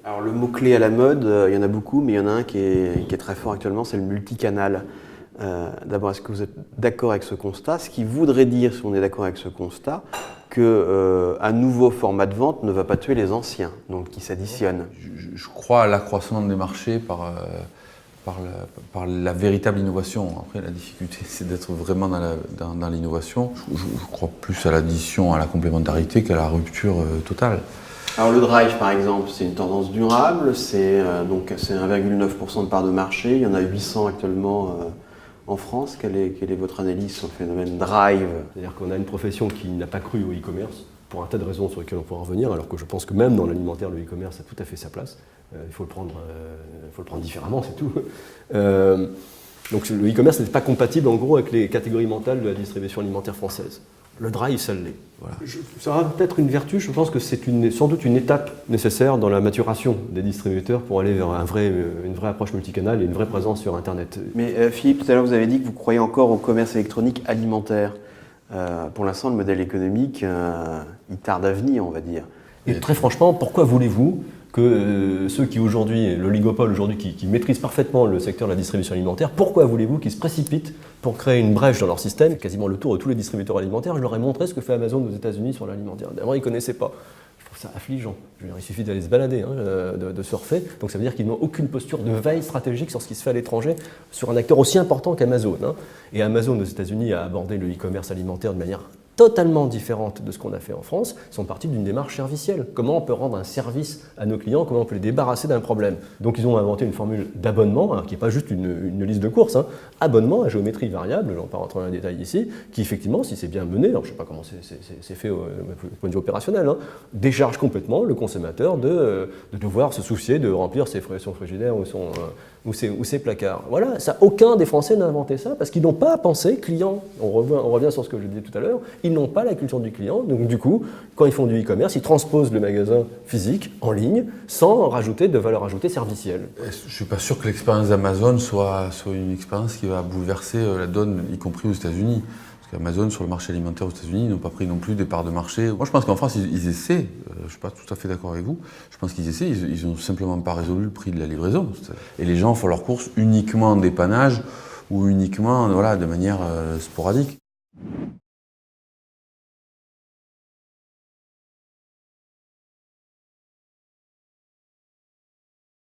Alors le mot-clé à la mode, il y en a beaucoup, mais il y en a un qui est très fort actuellement, c'est le multicanal. D'abord, est-ce que vous êtes d'accord avec ce constat? Ce qui voudrait dire, si on est d'accord avec ce constat, qu'un nouveau format de vente ne va pas tuer les anciens, donc qui s'additionnent. Je crois à l'accroissement des marchés par la véritable innovation. Après, la difficulté, c'est d'être vraiment dans l'innovation. Je crois plus à l'addition, à la complémentarité qu'à la rupture totale. Alors le drive, par exemple, c'est une tendance durable, c'est 1,9% de part de marché, il y en a 800 actuellement en France. Quelle est votre analyse sur le phénomène drive? C'est-à-dire qu'on a une profession qui n'a pas cru au e-commerce, pour un tas de raisons sur lesquelles on pourra revenir, alors que je pense que même dans l'alimentaire, le e-commerce a tout à fait sa place. Il faut le prendre différemment, c'est tout. Donc le e-commerce n'était pas compatible en gros avec les catégories mentales de la distribution alimentaire française. Le drive, ça l'est. Voilà. Ça aura peut-être une vertu, je pense que c'est sans doute une étape nécessaire dans la maturation des distributeurs pour aller vers une vraie approche multicanale et une vraie présence sur Internet. Mais Philippe, tout à l'heure vous avez dit que vous croyez encore au commerce électronique alimentaire. Pour l'instant, le modèle économique, il tarde à venir, on va dire. Et très franchement, pourquoi voulez-vous que ceux qui aujourd'hui, l'oligopole aujourd'hui, qui maîtrisent parfaitement le secteur de la distribution alimentaire, pourquoi voulez-vous qu'ils se précipitent pour créer une brèche dans leur système, quasiment le tour de tous les distributeurs alimentaires? Je leur ai montré ce que fait Amazon aux États-Unis sur l'alimentaire. D'abord, ils ne connaissaient pas. Je trouve ça affligeant. Je veux dire, il suffit d'aller se balader, de surfer. Donc ça veut dire qu'ils n'ont aucune posture de veille stratégique sur ce qui se fait à l'étranger, sur un acteur aussi important qu'Amazon. Et Amazon aux États-Unis a abordé le e-commerce alimentaire de manière totalement différente de ce qu'on a fait en France, sont partis d'une démarche servicielle. Comment on peut rendre un service à nos clients, comment on peut les débarrasser d'un problème. Donc ils ont inventé une formule d'abonnement, qui n'est pas juste une liste de courses, abonnement à géométrie variable, je ne vais pas rentrer dans les détails ici, qui effectivement, si c'est bien mené, alors je ne sais pas comment c'est fait au point de vue opérationnel, décharge complètement le consommateur de devoir se soucier de remplir son frigidaire ou ses placards. Voilà, aucun des Français n'a inventé ça, parce qu'ils n'ont pas pensé client. On revient sur ce que je disais tout à l'heure, ils n'ont pas la culture du client, donc du coup, quand ils font du e-commerce, ils transposent le magasin physique en ligne sans rajouter de valeur ajoutée servicielle. Je ne suis pas sûr que l'expérience d'Amazon soit une expérience qui va bouleverser la donne, y compris aux États-Unis. Parce qu'Amazon, sur le marché alimentaire aux États-Unis, n'ont pas pris non plus des parts de marché. Moi, je pense qu'en France, ils essaient, je ne suis pas tout à fait d'accord avec vous, je pense qu'ils essaient, ils n'ont simplement pas résolu le prix de la livraison. Et les gens font leurs courses uniquement en dépannage ou uniquement de manière sporadique.